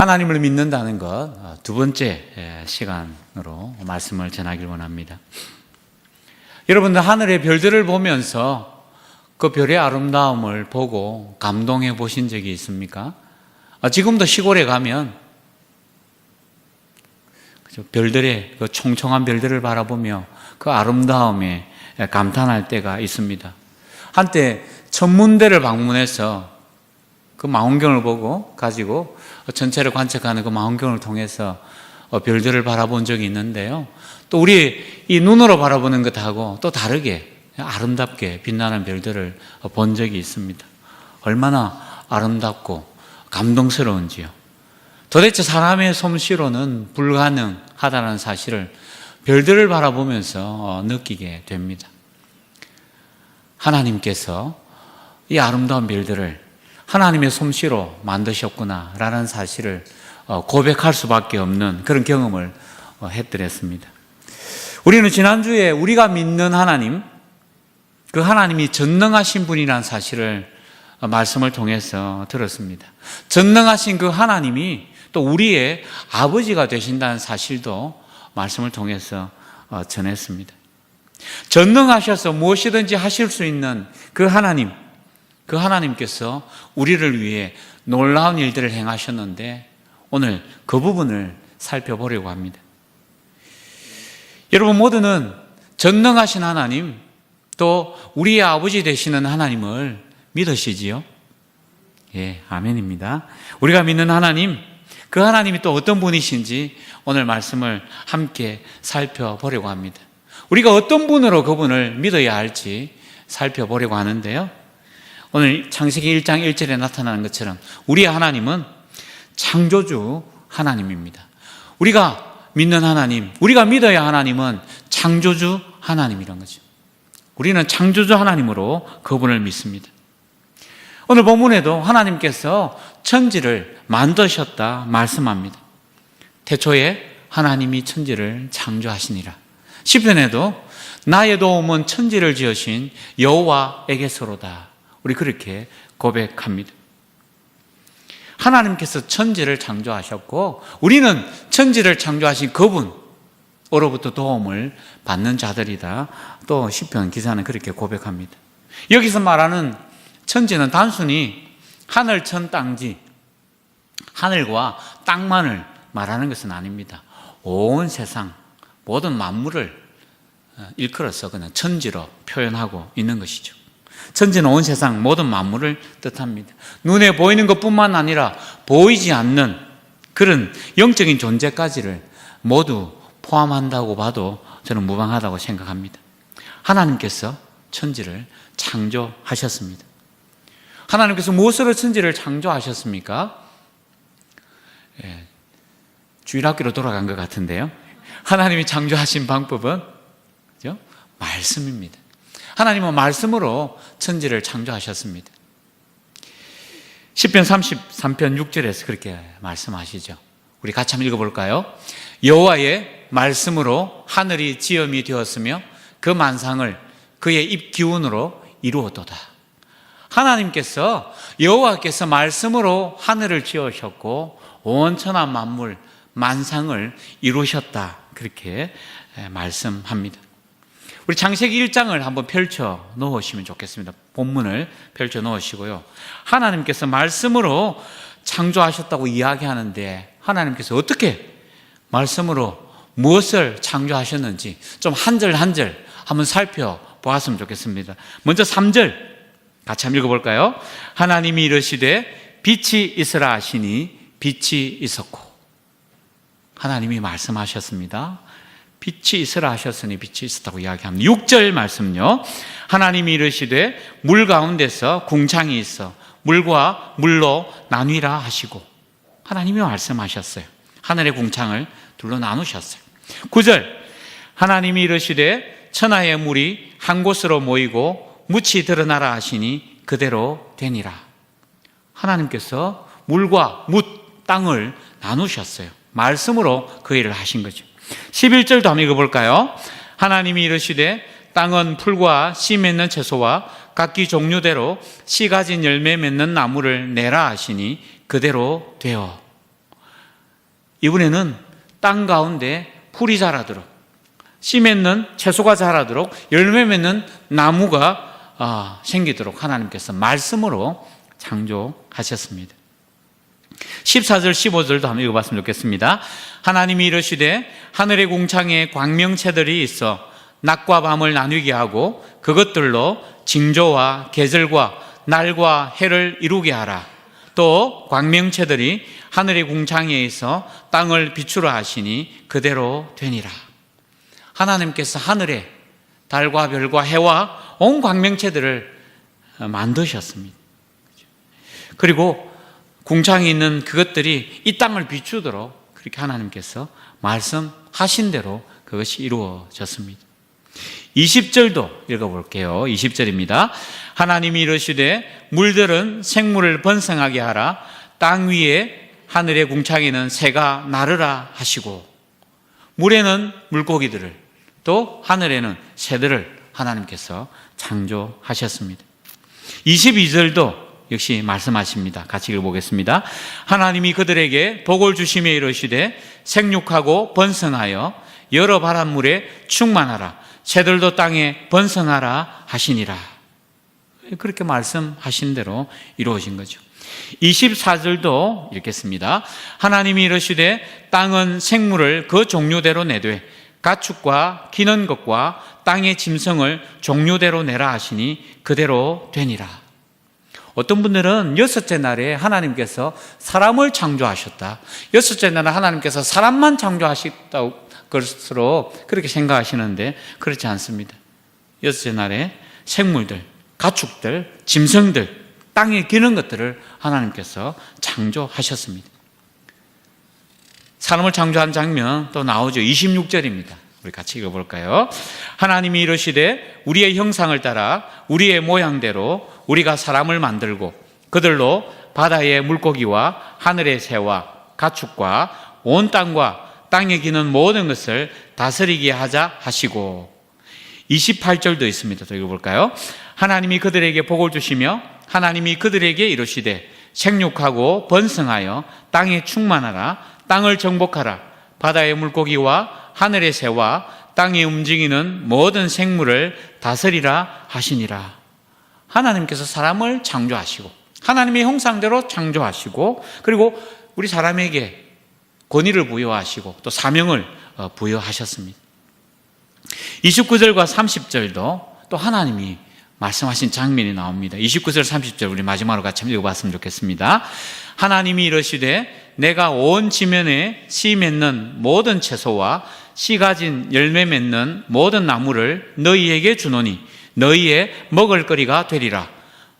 하나님을 믿는다는 것, 두 번째 시간으로 말씀을 전하길 원합니다. 여러분들 하늘의 별들을 보면서 그 별의 아름다움을 보고 감동해 보신 적이 있습니까? 지금도 시골에 가면 별들의 그 총총한 별들을 바라보며 그 아름다움에 감탄할 때가 있습니다. 한때 천문대를 방문해서 그 망원경을 가지고 전체를 관측하는 그 망원경을 통해서 별들을 바라본 적이 있는데요. 또 우리 이 눈으로 바라보는 것하고 또 다르게 아름답게 빛나는 별들을 본 적이 있습니다. 얼마나 아름답고 감동스러운지요. 도대체 사람의 솜씨로는 불가능하다는 사실을 별들을 바라보면서 느끼게 됩니다. 하나님께서 이 아름다운 별들을 하나님의 솜씨로 만드셨구나라는 사실을 고백할 수밖에 없는 그런 경험을 해드렸습니다. 우리는 지난주에 우리가 믿는 하나님, 그 하나님이 전능하신 분이라는 사실을 말씀을 통해서 들었습니다. 전능하신 그 하나님이 또 우리의 아버지가 되신다는 사실도 말씀을 통해서 전했습니다. 전능하셔서 무엇이든지 하실 수 있는 그 하나님, 그 하나님께서 우리를 위해 놀라운 일들을 행하셨는데 오늘 그 부분을 살펴보려고 합니다. 여러분 모두는 전능하신 하나님, 또 우리의 아버지 되시는 하나님을 믿으시지요? 예, 아멘입니다. 우리가 믿는 하나님, 그 하나님이 또 어떤 분이신지 오늘 말씀을 함께 살펴보려고 합니다. 우리가 어떤 분으로 그분을 믿어야 할지 살펴보려고 하는데요. 오늘 창세기 1장 1절에 나타나는 것처럼 우리의 하나님은 창조주 하나님입니다. 우리가 믿는 하나님, 우리가 믿어야 하나님은 창조주 하나님이란 거죠. 우리는 창조주 하나님으로 그분을 믿습니다. 오늘 본문에도 하나님께서 천지를 만드셨다 말씀합니다. 태초에 하나님이 천지를 창조하시니라. 시편에도 나의 도움은 천지를 지으신 여호와에게서로다. 우리 그렇게 고백합니다. 하나님께서 천지를 창조하셨고 우리는 천지를 창조하신 그분으로부터 도움을 받는 자들이다. 또 시편 기사는 그렇게 고백합니다. 여기서 말하는 천지는 단순히 하늘, 천, 땅지, 하늘과 땅만을 말하는 것은 아닙니다. 온 세상 모든 만물을 일컬어서 그냥 천지로 표현하고 있는 것이죠. 천지는 온 세상 모든 만물을 뜻합니다. 눈에 보이는 것뿐만 아니라 보이지 않는 그런 영적인 존재까지를 모두 포함한다고 봐도 저는 무방하다고 생각합니다. 하나님께서 천지를 창조하셨습니다. 하나님께서 무엇으로 천지를 창조하셨습니까? 예, 주일학교로 돌아간 것 같은데요. 하나님이 창조하신 방법은 그죠? 말씀입니다. 하나님은 말씀으로 천지를 창조하셨습니다. 시편 33편 6절에서 그렇게 말씀하시죠. 우리 같이 한번 읽어볼까요? 여호와의 말씀으로 하늘이 지음이 되었으며 그 만상을 그의 입 기운으로 이루었도다. 하나님께서 여호와께서 말씀으로 하늘을 지으셨고 온 천하 만물 만상을 이루셨다. 그렇게 말씀합니다. 우리 창세기 1장을 한번 펼쳐 놓으시면 좋겠습니다. 본문을 펼쳐 놓으시고요. 하나님께서 말씀으로 창조하셨다고 이야기하는데 하나님께서 어떻게 말씀으로 무엇을 창조하셨는지 좀 한 절 한 절 한번 살펴보았으면 좋겠습니다. 먼저 3절 같이 한번 읽어볼까요? 하나님이 이르시되 빛이 있으라 하시니 빛이 있었고. 하나님이 말씀하셨습니다. 빛이 있으라 하셨으니 빛이 있었다고 이야기합니다. 6절 말씀요. 하나님이 이르시되 물 가운데서 궁창이 있어 물과 물로 나뉘라 하시고. 하나님이 말씀하셨어요. 하늘의 궁창을 둘로 나누셨어요. 9절 하나님이 이르시되 천하의 물이 한 곳으로 모이고 묻이 드러나라 하시니 그대로 되니라. 하나님께서 물과 묻, 땅을 나누셨어요. 말씀으로 그 일을 하신 거죠. 11절도 한번 읽어볼까요? 하나님이 이르시되 땅은 풀과 씨 맺는 채소와 각기 종류대로 씨 가진 열매 맺는 나무를 내라 하시니 그대로 되어. 이번에는 땅 가운데 풀이 자라도록, 씨 맺는 채소가 자라도록, 열매 맺는 나무가 생기도록 하나님께서 말씀으로 창조하셨습니다. 14절 15절도 한번 읽어봤으면 좋겠습니다. 하나님이 이르시되 하늘의 궁창에 광명체들이 있어 낮과 밤을 나누게 하고 그것들로 징조와 계절과 날과 해를 이루게 하라. 또 광명체들이 하늘의 궁창에 있어 땅을 비추라 하시니 그대로 되니라. 하나님께서 하늘에 달과 별과 해와 온 광명체들을 만드셨습니다. 그리고 궁창에 있는 그것들이 이 땅을 비추도록 그렇게 하나님께서 말씀하신 대로 그것이 이루어졌습니다. 20절도 읽어볼게요. 20절입니다. 하나님이 이르시되 물들은 생물을 번성하게 하라. 땅 위에 하늘의 궁창에는 새가 나르라 하시고, 물에는 물고기들을, 또 하늘에는 새들을 하나님께서 창조하셨습니다. 22절도 역시 말씀하십니다. 같이 읽어보겠습니다. 하나님이 그들에게 복을 주시며 이르시되 생육하고 번성하여 여러 바닷물에 충만하라. 새들도 땅에 번성하라 하시니라. 그렇게 말씀하신 대로 이루어진 거죠. 24절도 읽겠습니다. 하나님이 이르시되 땅은 생물을 그 종류대로 내되 가축과 기는 것과 땅의 짐승을 종류대로 내라 하시니 그대로 되니라. 어떤 분들은 여섯째 날에 하나님께서 사람을 창조하셨다, 여섯째 날에 하나님께서 사람만 창조하셨다고 것으로 그렇게 생각하시는데 그렇지 않습니다. 여섯째 날에 생물들, 가축들, 짐승들, 땅에 기는 것들을 하나님께서 창조하셨습니다. 사람을 창조한 장면 또 나오죠. 26절입니다. 우리 같이 읽어볼까요? 하나님이 이르시되 우리의 형상을 따라 우리의 모양대로 우리가 사람을 만들고 그들로 바다의 물고기와 하늘의 새와 가축과 온 땅과 땅에 기는 모든 것을 다스리게 하자 하시고, 28절도 있습니다. 또 읽어볼까요? 하나님이 그들에게 복을 주시며 하나님이 그들에게 이르시되 생육하고 번성하여 땅에 충만하라. 땅을 정복하라. 바다의 물고기와 하늘의 새와 땅에 움직이는 모든 생물을 다스리라 하시니라. 하나님께서 사람을 창조하시고 하나님의 형상대로 창조하시고, 그리고 우리 사람에게 권위를 부여하시고 또 사명을 부여하셨습니다. 29절과 30절도 또 하나님이 말씀하신 장면이 나옵니다. 29절 30절 우리 마지막으로 같이 한번 읽어봤으면 좋겠습니다. 하나님이 이르시되 내가 온 지면에 씨 맺는 모든 채소와 씨 가진 열매 맺는 모든 나무를 너희에게 주노니 너희의 먹을거리가 되리라.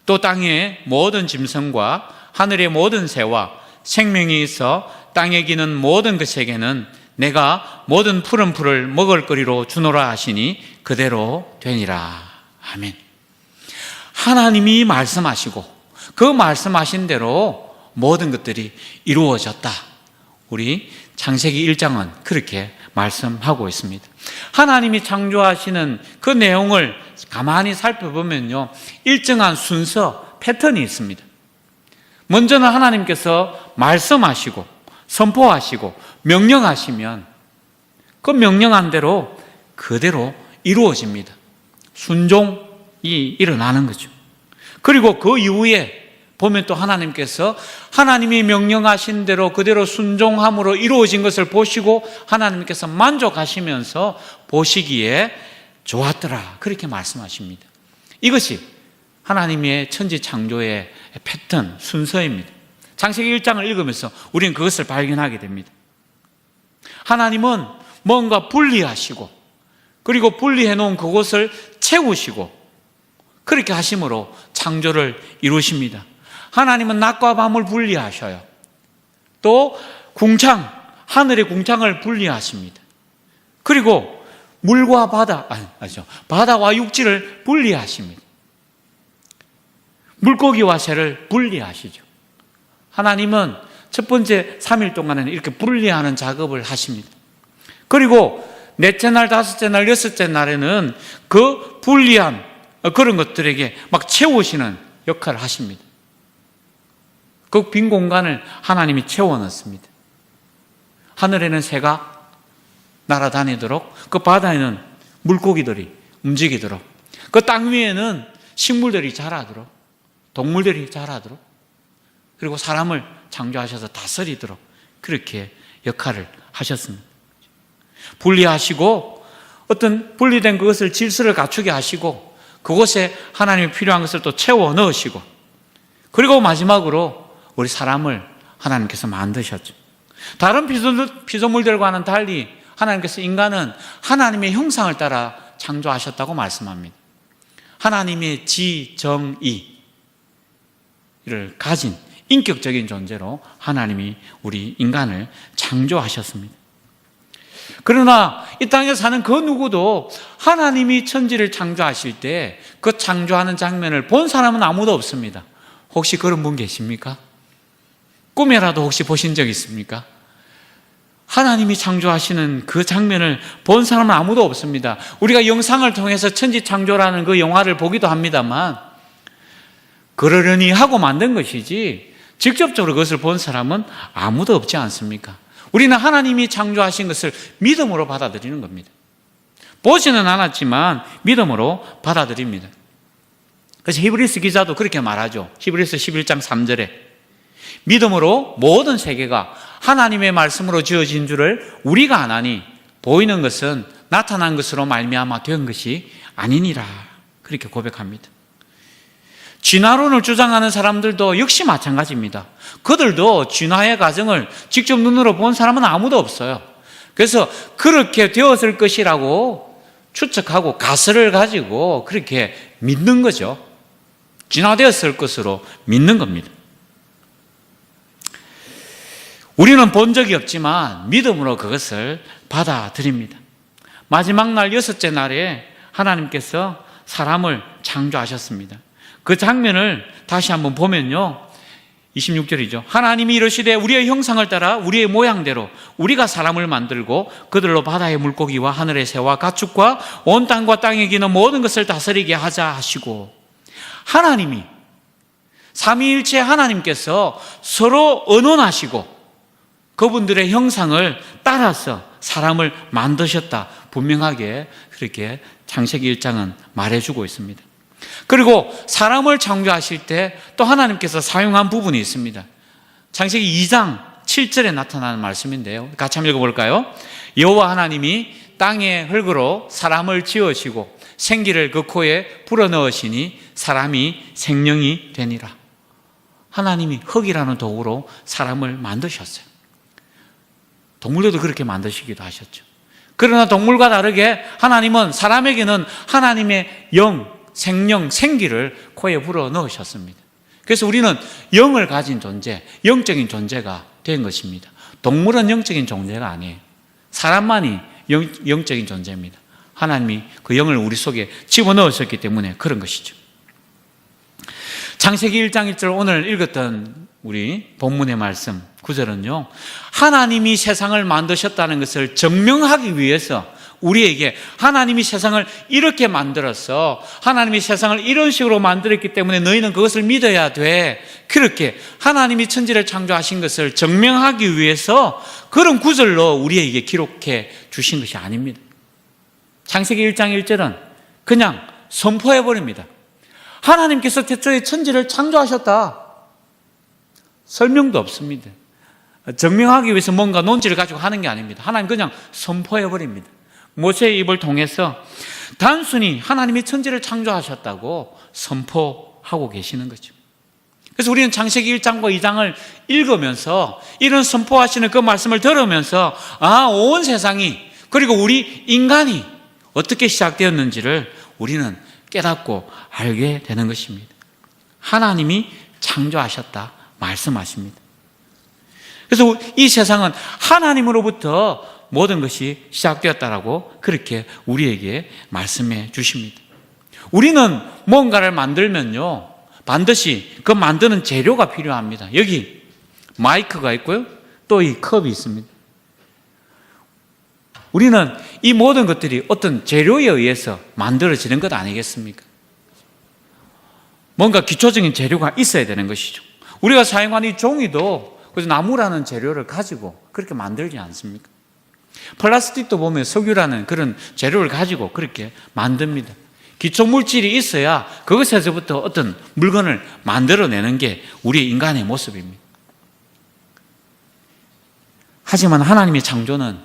또 땅의 모든 짐승과 하늘의 모든 새와 생명이 있어 땅에 기는 모든 것에게는 내가 모든 푸른 풀을 먹을거리로 주노라 하시니 그대로 되니라. 아멘. 하나님이 말씀하시고 그 말씀하신 대로 모든 것들이 이루어졌다. 우리 창세기 1장은 그렇게 말씀하고 있습니다. 하나님이 창조하시는 그 내용을 가만히 살펴보면요, 일정한 순서, 패턴이 있습니다. 먼저는 하나님께서 말씀하시고 선포하시고 명령하시면 그 명령한 대로 그대로 이루어집니다. 순종이 일어나는 거죠. 그리고 그 이후에 보면 또 하나님께서 하나님이 명령하신 대로 그대로 순종함으로 이루어진 것을 보시고 하나님께서 만족하시면서 보시기에 좋았더라, 그렇게 말씀하십니다. 이것이 하나님의 천지 창조의 패턴, 순서입니다. 창세기 1장을 읽으면서 우리는 그것을 발견하게 됩니다. 하나님은 뭔가 분리하시고 그리고 분리해 놓은 그곳을 채우시고 그렇게 하심으로 창조를 이루십니다. 하나님은 낮과 밤을 분리하셔요. 또 궁창, 하늘의 궁창을 분리하십니다. 그리고 물과 바다와 육지를 분리하십니다. 물고기와 새를 분리하시죠. 하나님은 첫 번째 3일 동안에는 이렇게 분리하는 작업을 하십니다. 그리고 넷째 날, 다섯째 날, 여섯째 날에는 그 분리한 그런 것들에게 막 채우시는 역할을 하십니다. 그 빈 공간을 하나님이 채워 넣습니다. 하늘에는 새가 날아다니도록, 그 바다에는 물고기들이 움직이도록, 그 땅 위에는 식물들이 자라도록, 동물들이 자라도록, 그리고 사람을 창조하셔서 다스리도록 그렇게 역할을 하셨습니다. 분리하시고 어떤 분리된 그것을 질서를 갖추게 하시고 그곳에 하나님이 필요한 것을 또 채워 넣으시고, 그리고 마지막으로 우리 사람을 하나님께서 만드셨죠. 다른 피조물들과는 달리 하나님께서 인간은 하나님의 형상을 따라 창조하셨다고 말씀합니다. 하나님의 지정의를 가진 인격적인 존재로 하나님이 우리 인간을 창조하셨습니다. 그러나 이 땅에 사는 그 누구도 하나님이 천지를 창조하실 때 그 창조하는 장면을 본 사람은 아무도 없습니다. 혹시 그런 분 계십니까? 꿈에라도 혹시 보신 적 있습니까? 하나님이 창조하시는 그 장면을 본 사람은 아무도 없습니다. 우리가 영상을 통해서 천지 창조라는 그 영화를 보기도 합니다만, 그러려니 하고 만든 것이지 직접적으로 그것을 본 사람은 아무도 없지 않습니까? 우리는 하나님이 창조하신 것을 믿음으로 받아들이는 겁니다. 보지는 않았지만 믿음으로 받아들입니다. 그래서 히브리서 기자도 그렇게 말하죠. 히브리서 11장 3절에 믿음으로 모든 세계가 하나님의 말씀으로 지어진 줄을 우리가 아나니 보이는 것은 나타난 것으로 말미암아 된 것이 아니니라, 그렇게 고백합니다. 진화론을 주장하는 사람들도 역시 마찬가지입니다. 그들도 진화의 과정을 직접 눈으로 본 사람은 아무도 없어요. 그래서 그렇게 되었을 것이라고 추측하고 가설을 가지고 그렇게 믿는 거죠. 진화되었을 것으로 믿는 겁니다. 우리는 본 적이 없지만 믿음으로 그것을 받아들입니다. 마지막 날 6째 날에 하나님께서 사람을 창조하셨습니다. 그 장면을 다시 한번 보면요, 26절이죠. 하나님이 이르시되 우리의 형상을 따라 우리의 모양대로 우리가 사람을 만들고 그들로 바다의 물고기와 하늘의 새와 가축과 온 땅과 땅에 기는 모든 것을 다스리게 하자 하시고, 하나님이 삼위일체 하나님께서 서로 언론하시고 그분들의 형상을 따라서 사람을 만드셨다, 분명하게 그렇게 창세기 1장은 말해주고 있습니다. 그리고 사람을 창조하실 때 또 하나님께서 사용한 부분이 있습니다. 창세기 2장 7절에 나타나는 말씀인데요, 같이 한번 읽어볼까요? 여호와 하나님이 땅의 흙으로 사람을 지으시고 생기를 그 코에 불어넣으시니 사람이 생명이 되니라. 하나님이 흙이라는 도구로 사람을 만드셨어요. 동물들도 그렇게 만드시기도 하셨죠. 그러나 동물과 다르게 하나님은 사람에게는 하나님의 영, 생명, 생기를 코에 불어 넣으셨습니다. 그래서 우리는 영을 가진 존재, 영적인 존재가 된 것입니다. 동물은 영적인 존재가 아니에요. 사람만이 영적인 존재입니다. 하나님이 그 영을 우리 속에 집어넣으셨기 때문에 그런 것이죠. 창세기 1장 1절 오늘 읽었던 우리 본문의 말씀 9절은요, 하나님이 세상을 만드셨다는 것을 증명하기 위해서 우리에게 하나님이 세상을 이렇게 만들어서 하나님이 세상을 이런 식으로 만들었기 때문에 너희는 그것을 믿어야 돼, 그렇게 하나님이 천지를 창조하신 것을 증명하기 위해서 그런 구절로 우리에게 기록해 주신 것이 아닙니다. 창세기 1장 1절은 그냥 선포해버립니다. 하나님께서 태초에 천지를 창조하셨다. 설명도 없습니다. 증명하기 위해서 뭔가 논지를 가지고 하는 게 아닙니다. 하나님 그냥 선포해버립니다. 모세의 입을 통해서 단순히 하나님이 천지를 창조하셨다고 선포하고 계시는 거죠. 그래서 우리는 창세기 1장과 2장을 읽으면서 이런 선포하시는 그 말씀을 들으면서 온 세상이, 그리고 우리 인간이 어떻게 시작되었는지를 우리는 깨닫고 알게 되는 것입니다. 하나님이 창조하셨다 말씀하십니다. 그래서 이 세상은 하나님으로부터 모든 것이 시작되었다라고 그렇게 우리에게 말씀해 주십니다. 우리는 뭔가를 만들면요, 반드시 그 만드는 재료가 필요합니다. 여기 마이크가 있고요, 또 이 컵이 있습니다. 우리는 이 모든 것들이 어떤 재료에 의해서 만들어지는 것 아니겠습니까? 뭔가 기초적인 재료가 있어야 되는 것이죠. 우리가 사용하는 이 종이도 그래서 나무라는 재료를 가지고 그렇게 만들지 않습니까? 플라스틱도 보면 석유라는 그런 재료를 가지고 그렇게 만듭니다. 기초 물질이 있어야 그것에서부터 어떤 물건을 만들어내는 게 우리 인간의 모습입니다. 하지만 하나님의 창조는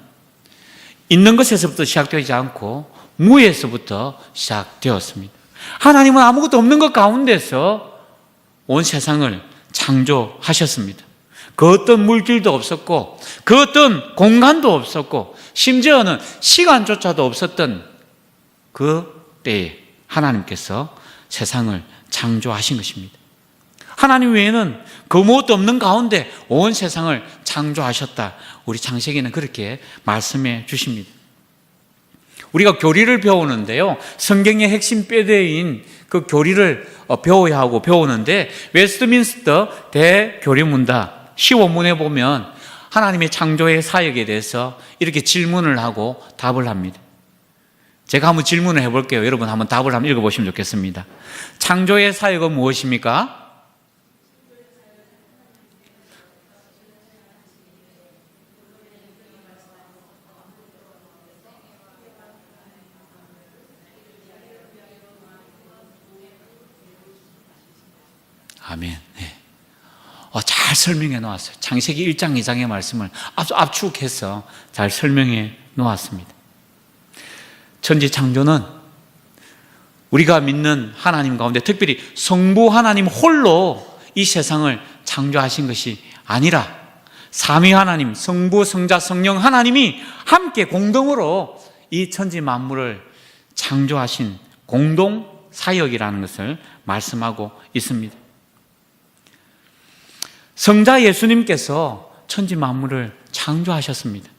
있는 것에서부터 시작되지 않고 무에서부터 시작되었습니다. 하나님은 아무것도 없는 것 가운데서 온 세상을 창조하셨습니다. 그 어떤 물질도 없었고 그 어떤 공간도 없었고 심지어는 시간조차도 없었던 그 때에 하나님께서 세상을 창조하신 것입니다. 하나님 외에는 그 무엇도 없는 가운데 온 세상을 창조하셨다. 우리 창세기는 그렇게 말씀해 주십니다. 우리가 교리를 배우는데요, 성경의 핵심 뼈대인 그 교리를 배워야 하고 배우는데 웨스트민스터 대교리문답 15문에 보면 하나님의 창조의 사역에 대해서 이렇게 질문을 하고 답을 합니다. 제가 한번 질문을 해볼게요. 여러분 한번 답을 한번 읽어보시면 좋겠습니다. 창조의 사역은 무엇입니까? 아멘. 네. 잘 설명해 놓았어요. 창세기 1장 2장의 말씀을 아주 압축해서 잘 설명해 놓았습니다. 천지 창조는 우리가 믿는 하나님 가운데 특별히 성부 하나님 홀로 이 세상을 창조하신 것이 아니라 삼위 하나님, 성부, 성자, 성령 하나님이 함께 공동으로 이 천지 만물을 창조하신 공동 사역이라는 것을 말씀하고 있습니다. 성자 예수님께서 천지 만물을 창조하셨습니다.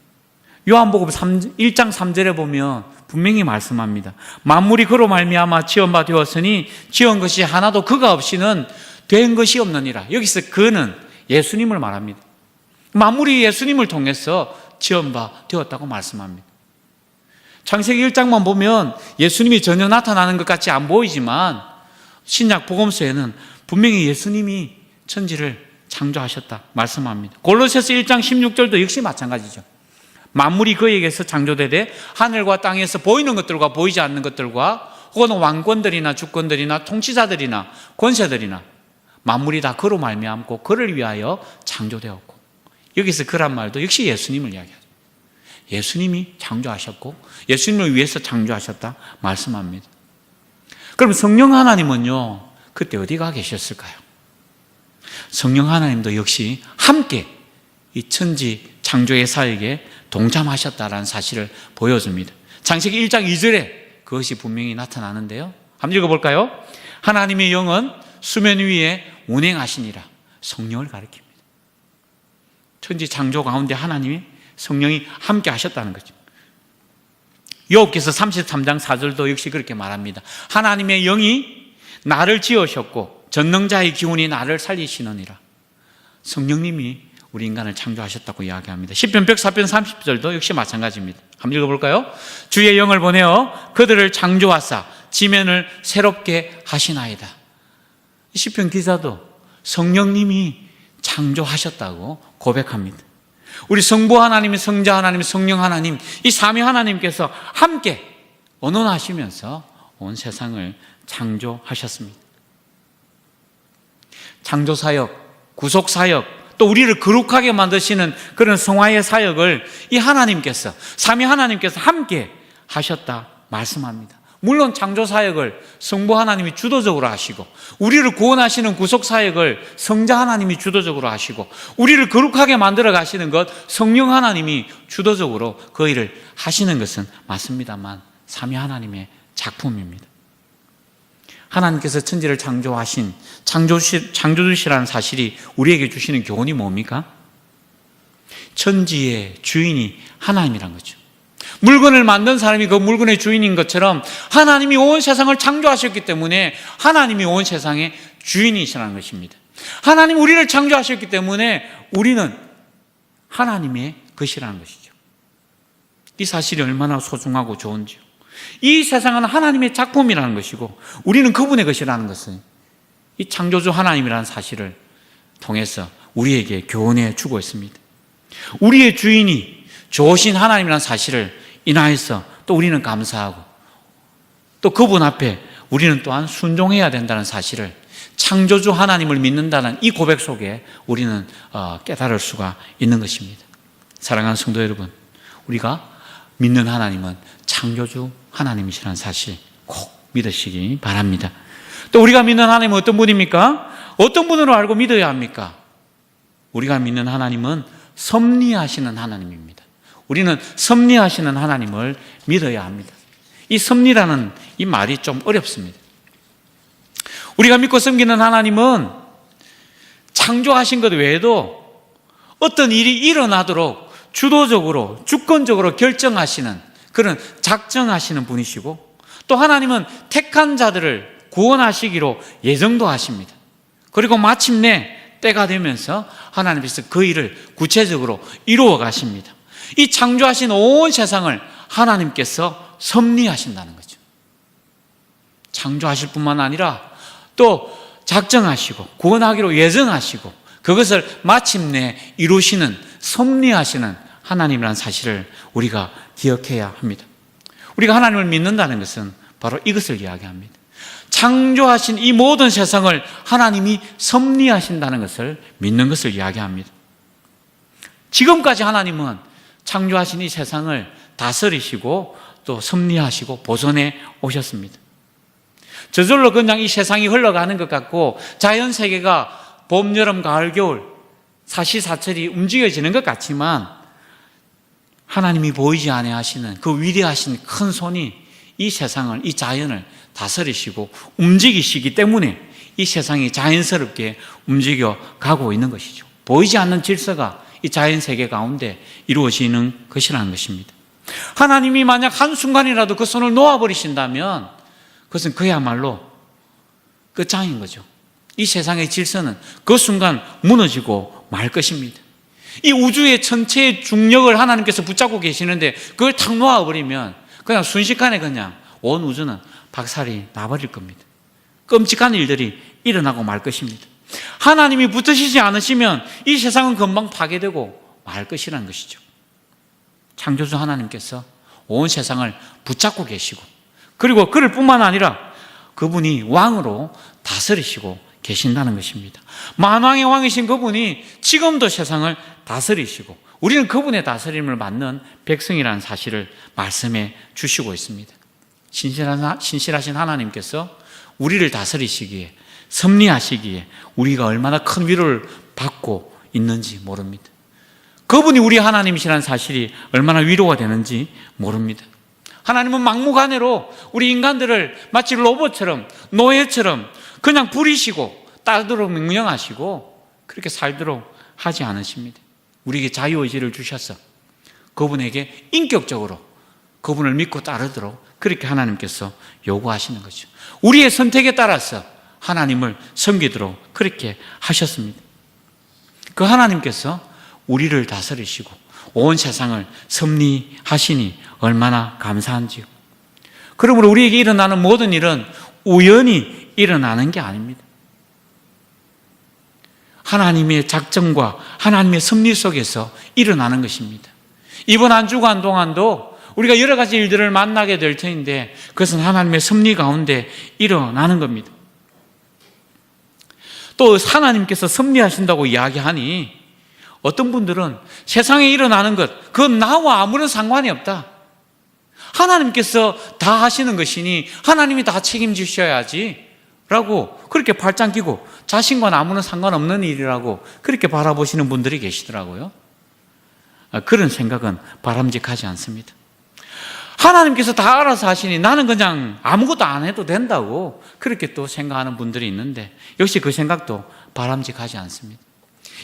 요한복음 1장 3절에 보면 분명히 말씀합니다. 만물이 그로 말미암아 지은 바 되었으니 지은 것이 하나도 그가 없이는 된 것이 없느니라. 여기서 그는 예수님을 말합니다. 만물이 예수님을 통해서 지은 바 되었다고 말씀합니다. 창세기 1장만 보면 예수님이 전혀 나타나는 것 같이 안 보이지만 신약 복음서에는 분명히 예수님이 천지를 창조하셨다 말씀합니다. 골로새서 1장 16절도 역시 마찬가지죠. 만물이 그에게서 창조되되 하늘과 땅에서 보이는 것들과 보이지 않는 것들과 혹은 왕권들이나 주권들이나 통치자들이나 권세들이나 만물이 다 그로 말미암고 그를 위하여 창조되었고, 여기서 그란 말도 역시 예수님을 이야기하죠. 예수님이 창조하셨고 예수님을 위해서 창조하셨다 말씀합니다. 그럼 성령 하나님은요, 그때 어디가 계셨을까요? 성령 하나님도 역시 함께 이 천지 창조의 사역에 동참하셨다라는 사실을 보여줍니다. 창세기 1장 2절에 그것이 분명히 나타나는데요, 한번 읽어볼까요? 하나님의 영은 수면 위에 운행하시니라. 성령을 가리킵니다. 천지 창조 가운데 하나님이 성령이 함께 하셨다는 거죠. 욥기서 33장 4절도 역시 그렇게 말합니다. 하나님의 영이 나를 지으셨고 전능자의 기운이 나를 살리시느니라. 성령님이 우리 인간을 창조하셨다고 이야기합니다. 시편 104편 30절도 역시 마찬가지입니다. 한번 읽어볼까요? 주의 영을 보내어 그들을 창조하사 지면을 새롭게 하시나이다. 시편 기자도 성령님이 창조하셨다고 고백합니다. 우리 성부 하나님, 성자 하나님, 성령 하나님, 이 삼위 하나님께서 함께 언원하시면서 온 세상을 창조하셨습니다. 창조사역, 구속사역, 또 우리를 거룩하게 만드시는 그런 성화의 사역을 이 하나님께서, 삼위 하나님께서 함께 하셨다 말씀합니다. 물론 창조사역을 성부 하나님이 주도적으로 하시고, 우리를 구원하시는 구속사역을 성자 하나님이 주도적으로 하시고, 우리를 거룩하게 만들어 가시는 것 성령 하나님이 주도적으로 그 일을 하시는 것은 맞습니다만 삼위 하나님의 작품입니다. 하나님께서 천지를 창조하신 창조주시라는 사실이 우리에게 주시는 교훈이 뭡니까? 천지의 주인이 하나님이란 거죠. 물건을 만든 사람이 그 물건의 주인인 것처럼 하나님이 온 세상을 창조하셨기 때문에 하나님이 온 세상의 주인이시라는 것입니다. 하나님 우리를 창조하셨기 때문에 우리는 하나님의 것이라는 것이죠. 이 사실이 얼마나 소중하고 좋은지요. 이 세상은 하나님의 작품이라는 것이고 우리는 그분의 것이라는 것을 이 창조주 하나님이라는 사실을 통해서 우리에게 교훈해 주고 있습니다. 우리의 주인이 좋으신 하나님이라는 사실을 인하여서 또 우리는 감사하고, 또 그분 앞에 우리는 또한 순종해야 된다는 사실을, 창조주 하나님을 믿는다는 이 고백 속에 우리는 깨달을 수가 있는 것입니다. 사랑하는 성도 여러분, 우리가 믿는 하나님은 창조주 하나님이시라는 사실 꼭 믿으시기 바랍니다. 또 우리가 믿는 하나님은 어떤 분입니까? 어떤 분으로 알고 믿어야 합니까? 우리가 믿는 하나님은 섭리하시는 하나님입니다. 우리는 섭리하시는 하나님을 믿어야 합니다. 이 섭리라는 이 말이 좀 어렵습니다. 우리가 믿고 섬기는 하나님은 창조하신 것 외에도 어떤 일이 일어나도록 주도적으로, 주권적으로 결정하시는, 그런 작정하시는 분이시고, 또 하나님은 택한 자들을 구원하시기로 예정도 하십니다. 그리고 마침내 때가 되면서 하나님께서 그 일을 구체적으로 이루어 가십니다. 이 창조하신 온 세상을 하나님께서 섭리하신다는 거죠. 창조하실 뿐만 아니라 또 작정하시고 구원하기로 예정하시고 그것을 마침내 이루시는, 섭리하시는 하나님이라는 사실을 우리가 기억해야 합니다. 우리가 하나님을 믿는다는 것은 바로 이것을 이야기합니다. 창조하신 이 모든 세상을 하나님이 섭리하신다는 것을 믿는 것을 이야기합니다. 지금까지 하나님은 창조하신 이 세상을 다스리시고 또 섭리하시고 보존해 오셨습니다. 저절로 그냥 이 세상이 흘러가는 것 같고 자연세계가 봄, 여름, 가을, 겨울 사시사철이 움직여지는 것 같지만 하나님이 보이지 아니하시는 그 위대하신 큰 손이 이 세상을, 이 자연을 다스리시고 움직이시기 때문에 이 세상이 자연스럽게 움직여 가고 있는 것이죠. 보이지 않는 질서가 이 자연세계 가운데 이루어지는 것이라는 것입니다. 하나님이 만약 한순간이라도 그 손을 놓아버리신다면 그것은 그야말로 끝장인 거죠. 이 세상의 질서는 그 순간 무너지고 말 것입니다. 이 우주의 전체의 중력을 하나님께서 붙잡고 계시는데 그걸 탁 놓아버리면 그냥 순식간에 그냥 온 우주는 박살이 나버릴 겁니다. 끔찍한 일들이 일어나고 말 것입니다. 하나님이 붙으시지 않으시면 이 세상은 금방 파괴되고 말 것이라는 것이죠. 창조주 하나님께서 온 세상을 붙잡고 계시고 그리고 그럴 뿐만 아니라 그분이 왕으로 다스리시고 계신다는 것입니다. 만왕의 왕이신 그분이 지금도 세상을 다스리시고 우리는 그분의 다스림을 받는 백성이라는 사실을 말씀해 주시고 있습니다. 신실하신 하나님께서 우리를 다스리시기에, 섭리하시기에 우리가 얼마나 큰 위로를 받고 있는지 모릅니다. 그분이 우리 하나님이시라는 사실이 얼마나 위로가 되는지 모릅니다. 하나님은 막무가내로 우리 인간들을 마치 로봇처럼, 노예처럼 그냥 부리시고 따르도록 명령하시고 그렇게 살도록 하지 않으십니다. 우리에게 자유의지를 주셔서 그분에게 인격적으로 그분을 믿고 따르도록 그렇게 하나님께서 요구하시는 거죠. 우리의 선택에 따라서 하나님을 섬기도록 그렇게 하셨습니다. 그 하나님께서 우리를 다스리시고 온 세상을 섭리하시니 얼마나 감사한지요. 그러므로 우리에게 일어나는 모든 일은 우연히 일어나는 게 아닙니다. 하나님의 작정과 하나님의 섭리 속에서 일어나는 것입니다. 이번 한 주간 동안도 우리가 여러 가지 일들을 만나게 될 터인데 그것은 하나님의 섭리 가운데 일어나는 겁니다. 또 하나님께서 섭리하신다고 이야기하니 어떤 분들은 세상에 일어나는 것, 그건 나와 아무런 상관이 없다. 하나님께서 다 하시는 것이니 하나님이 다 책임지셔야지 라고 그렇게 발짱 끼고 자신과는 아무런 상관없는 일이라고 그렇게 바라보시는 분들이 계시더라고요. 그런 생각은 바람직하지 않습니다. 하나님께서 다 알아서 하시니 나는 그냥 아무것도 안 해도 된다고 그렇게 또 생각하는 분들이 있는데 역시 그 생각도 바람직하지 않습니다.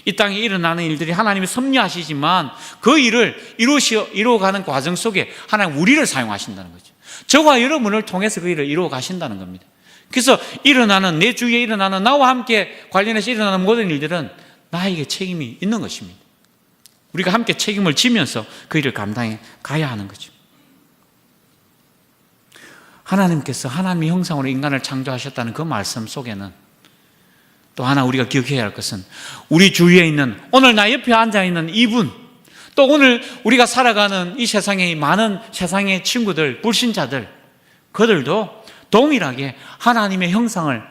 이 땅에 일어나는 일들이 하나님이 섭리하시지만 그 일을 이루어가는 과정 속에 하나님 우리를 사용하신다는 거죠. 저와 여러분을 통해서 그 일을 이루어 가신다는 겁니다. 그래서 일어나는, 내 주위에 일어나는, 나와 함께 관련해서 일어나는 모든 일들은 나에게 책임이 있는 것입니다. 우리가 함께 책임을 지면서 그 일을 감당해 가야 하는 거죠. 하나님께서 하나님의 형상으로 인간을 창조하셨다는 그 말씀 속에는 또 하나 우리가 기억해야 할 것은 우리 주위에 있는, 오늘 나 옆에 앉아있는 이분, 또 오늘 우리가 살아가는 이 세상의 많은 세상의 친구들, 불신자들, 그들도 동일하게 하나님의 형상을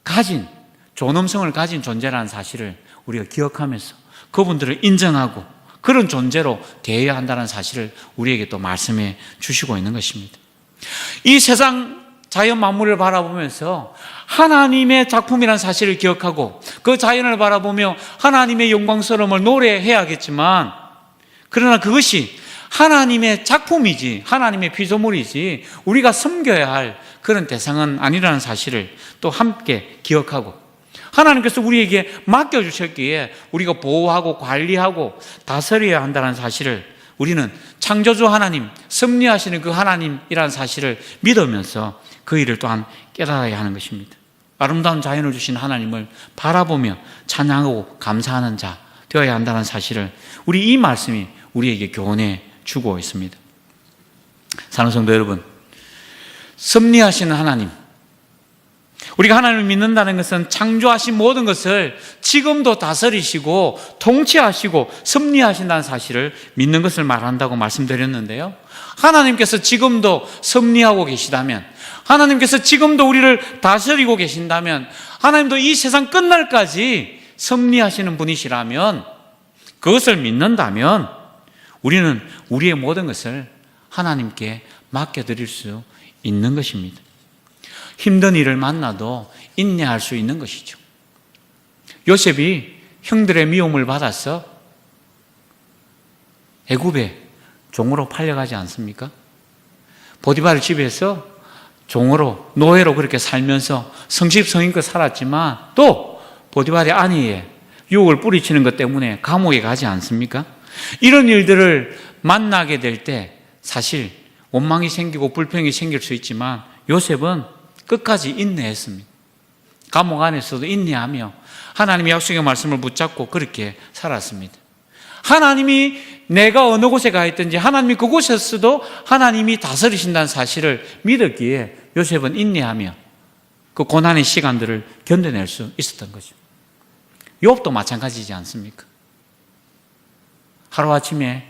가진, 존엄성을 가진 존재라는 사실을 우리가 기억하면서 그분들을 인정하고 그런 존재로 대해야 한다는 사실을 우리에게 또 말씀해 주시고 있는 것입니다. 이 세상 자연 만물을 바라보면서 하나님의 작품이라는 사실을 기억하고 그 자연을 바라보며 하나님의 영광스러움을 노래해야겠지만, 그러나 그것이 하나님의 작품이지, 하나님의 피조물이지 우리가 섬겨야 할 그런 대상은 아니라는 사실을 또 함께 기억하고, 하나님께서 우리에게 맡겨주셨기에 우리가 보호하고 관리하고 다스려야 한다는 사실을 우리는 창조주 하나님, 섭리하시는 그 하나님이라는 사실을 믿으면서 그 일을 또한 깨달아야 하는 것입니다. 아름다운 자연을 주신 하나님을 바라보며 찬양하고 감사하는 자 되어야 한다는 사실을 우리 이 말씀이 우리에게 교훈해 주고 있습니다. 사랑하는 성도 여러분, 섭리하시는 하나님, 우리가 하나님을 믿는다는 것은 창조하신 모든 것을 지금도 다스리시고 통치하시고 섭리하신다는 사실을 믿는 것을 말한다고 말씀드렸는데요, 하나님께서 지금도 섭리하고 계시다면, 하나님께서 지금도 우리를 다스리고 계신다면, 하나님도 이 세상 끝날까지 섭리하시는 분이시라면, 그것을 믿는다면 우리는 우리의 모든 것을 하나님께 맡겨드릴 수 있는 것입니다. 힘든 일을 만나도 인내할 수 있는 것이죠. 요셉이 형들의 미움을 받아서 애굽에 종으로 팔려가지 않습니까? 보디발 집에서 종으로, 노예로 그렇게 살면서 성십성의껏 살았지만 또 보디발의 아내의 유혹을 뿌리치는 것 때문에 감옥에 가지 않습니까? 이런 일들을 만나게 될 때 사실 원망이 생기고 불평이 생길 수 있지만 요셉은 끝까지 인내했습니다. 감옥 안에서도 인내하며 하나님의 약속의 말씀을 붙잡고 그렇게 살았습니다. 하나님이 내가 어느 곳에 가 있든지 하나님이 그곳에서도 하나님이 다스리신다는 사실을 믿었기에 요셉은 인내하며 그 고난의 시간들을 견뎌낼 수 있었던 거죠. 욥도 마찬가지지 않습니까? 하루아침에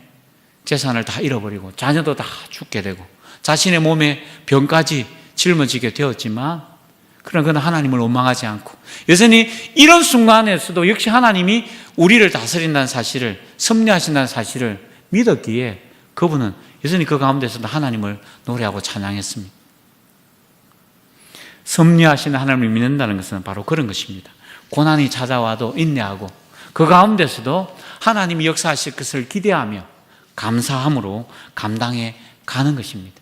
재산을 다 잃어버리고 자녀도 다 죽게 되고 자신의 몸에 병까지 짊어지게 되었지만, 그러나 그는 하나님을 원망하지 않고 여전히 이런 순간에서도 역시 하나님이 우리를 다스린다는 사실을, 섭리하신다는 사실을 믿었기에 그분은 여전히 그 가운데서도 하나님을 노래하고 찬양했습니다. 섭리하시는 하나님을 믿는다는 것은 바로 그런 것입니다. 고난이 찾아와도 인내하고 그 가운데서도 하나님이 역사하실 것을 기대하며 감사함으로 감당해 가는 것입니다.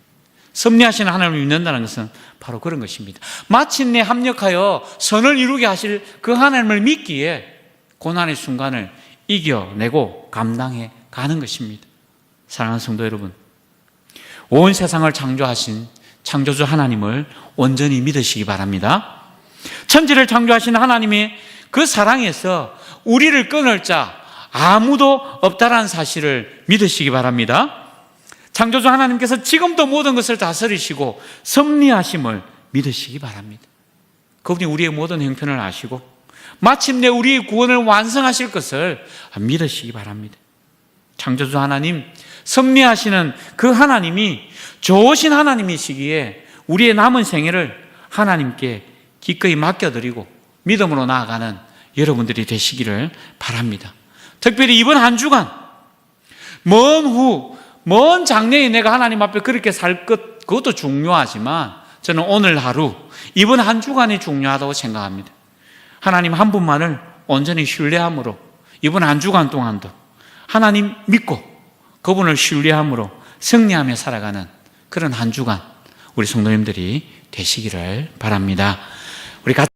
섭리하시는 하나님을 믿는다는 것은 바로 그런 것입니다. 마침내 합력하여 선을 이루게 하실 그 하나님을 믿기에 고난의 순간을 이겨내고 감당해 가는 것입니다. 사랑하는 성도 여러분, 온 세상을 창조하신 창조주 하나님을 온전히 믿으시기 바랍니다. 천지를 창조하신 하나님의 그 사랑에서 우리를 끊을 자 아무도 없다라는 사실을 믿으시기 바랍니다. 창조주 하나님께서 지금도 모든 것을 다스리시고 섭리하심을 믿으시기 바랍니다. 그분이 우리의 모든 형편을 아시고 마침내 우리의 구원을 완성하실 것을 믿으시기 바랍니다. 창조주 하나님, 섭리하시는 그 하나님이 좋으신 하나님이시기에 우리의 남은 생애를 하나님께 기꺼이 맡겨드리고 믿음으로 나아가는 여러분들이 되시기를 바랍니다. 특별히 이번 한 주간 먼 장래에 내가 하나님 앞에 그렇게 살 것, 그것도 중요하지만 저는 오늘 하루, 이번 한 주간이 중요하다고 생각합니다. 하나님 한 분만을 온전히 신뢰함으로 이번 한 주간 동안도 하나님 믿고 그분을 신뢰함으로 승리하며 살아가는 그런 한 주간 우리 성도님들이 되시기를 바랍니다. 우리 같이